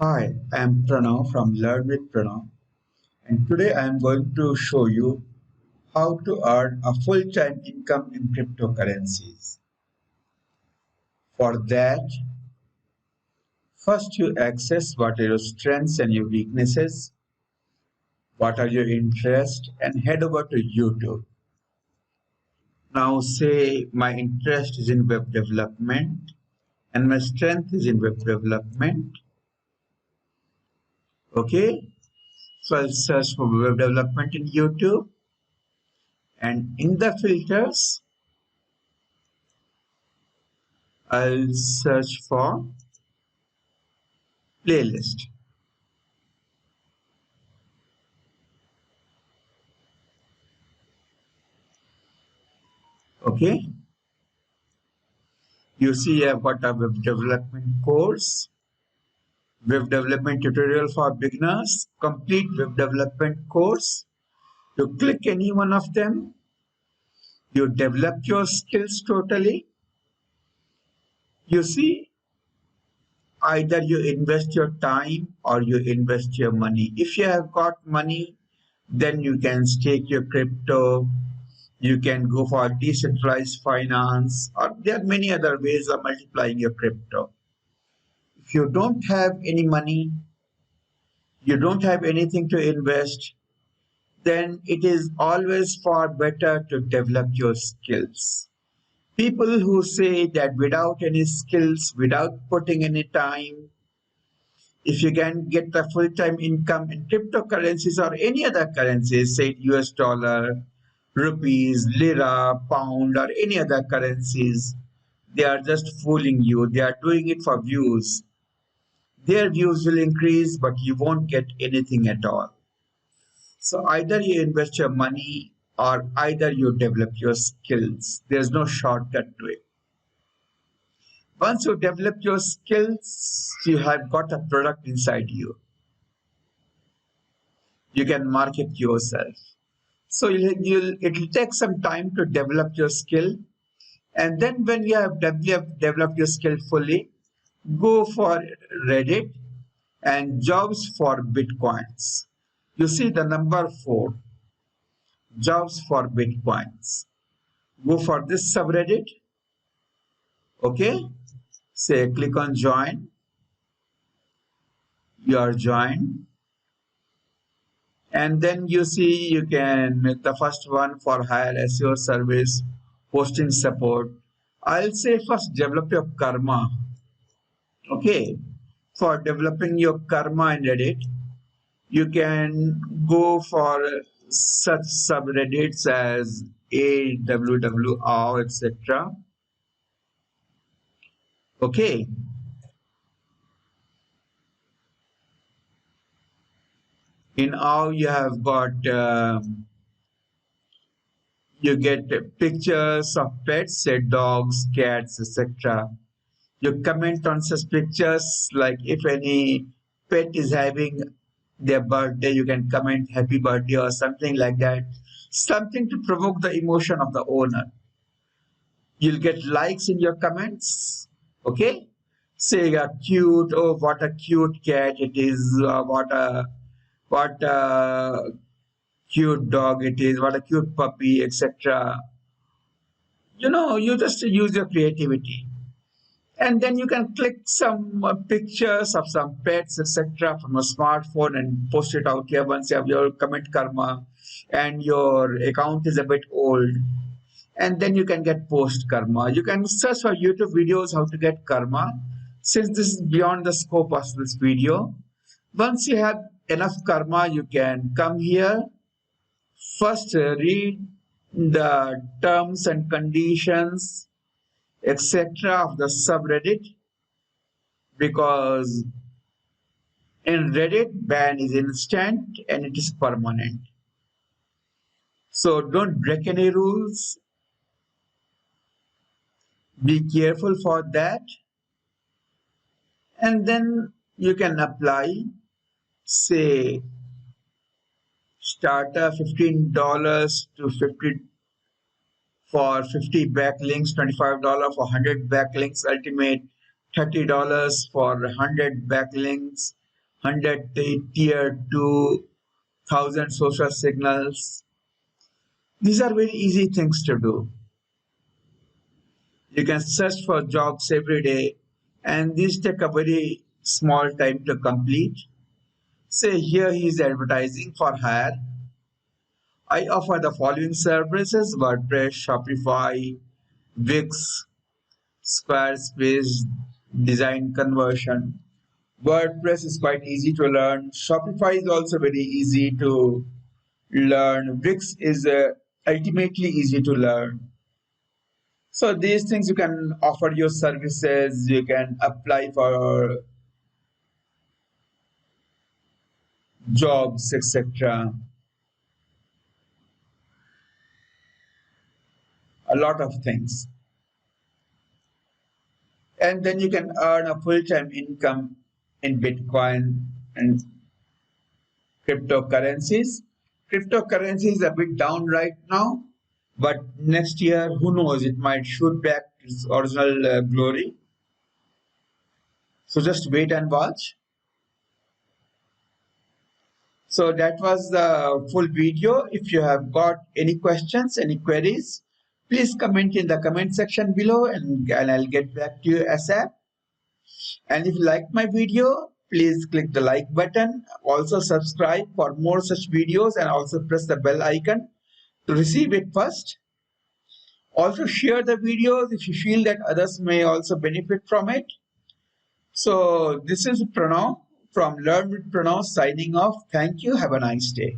Hi, I am Pranav from Learn with Pranav, and today I am going to show you how to earn a full-time income in cryptocurrencies. For that, first you access what are your strengths and your weaknesses, what are your interests, and head over to YouTube. Now say my interest is in web development and my strength is in web development. Okay, so I'll search for web development in YouTube, and in the filters I'll search for playlist. Okay, you see I've got a web development course, web development tutorial for beginners, complete web development course. You click any one of them, you develop your skills totally. You see, either you invest your time or you invest your money. If you have got money, then you can stake your crypto. You can go for decentralized finance, or there are many other ways of multiplying your crypto. If you don't have any money, you don't have anything to invest, then it is always far better to develop your skills. People who say that without any skills, without putting any time, if you can get the full-time income in cryptocurrencies or any other currencies, say US dollar, rupees, lira, pound, or any other currencies, they are just fooling you. They are doing it for views. Their views will increase, but you won't get anything at all. So either you invest your money or either you develop your skills. There's no shortcut to it. Once you develop your skills, you have got a product inside you. You can market yourself. So it'll take some time to develop your skill. And then when you have developed your skill fully, go for Reddit and jobs for Bitcoins. You see the number 4, jobs for Bitcoins. Go for this subreddit. Okay. Say click on join. You are joined. And then you see you can, the first one for hire SEO service, hosting support. I'll say first develop your karma. Okay. For developing your karma in Reddit, you can go for such subreddits as AWWOW, etc. Okay. In OW, you have got you get pictures of pets, say dogs, cats, etc. You comment on such pictures, like if any pet is having their birthday, you can comment happy birthday or something like that. Something to provoke the emotion of the owner. You'll get likes in your comments. Okay. Say a cute, oh what a cute cat it is, what a cute dog it is, what a cute puppy, etc. You just use your creativity. And then you can click some pictures of some pets, etc., from a smartphone and post it out here once you have your comment karma and your account is a bit old. And then you can get post karma. You can search for YouTube videos how to get karma. Since this is beyond the scope of this video, once you have enough karma, you can come here. First, read the terms and conditions, etc., of the subreddit, because in Reddit, ban is instant and it is permanent. So don't break any rules. Be careful for that. And then you can apply, say, starter $15 to 50 for 50 backlinks, $25 for 100 backlinks, ultimate $30 for 100 backlinks, 100 tier 2, 1000 social signals. These are very easy things to do. You can search for jobs every day, and these take a very small time to complete. Say here he is advertising for hire. I offer the following services: WordPress, Shopify, Wix, Squarespace, design conversion. WordPress is quite easy to learn. Shopify is also very easy to learn. Wix is ultimately easy to learn. So these things you can offer your services, you can apply for jobs, etc. A lot of things. And then you can earn a full-time income in Bitcoin and cryptocurrencies. Cryptocurrency is a bit down right now, but next year, who knows, it might shoot back to its original glory. So just wait and watch. So that was the full video. If you have got any questions, any queries, please comment in the comment section below and I'll get back to you ASAP. And if you like my video, please click the like button. Also subscribe for more such videos and also press the bell icon to receive it first. Also share the videos if you feel that others may also benefit from it. So this is Pranav from Learn with Pranav signing off. Thank you. Have a nice day.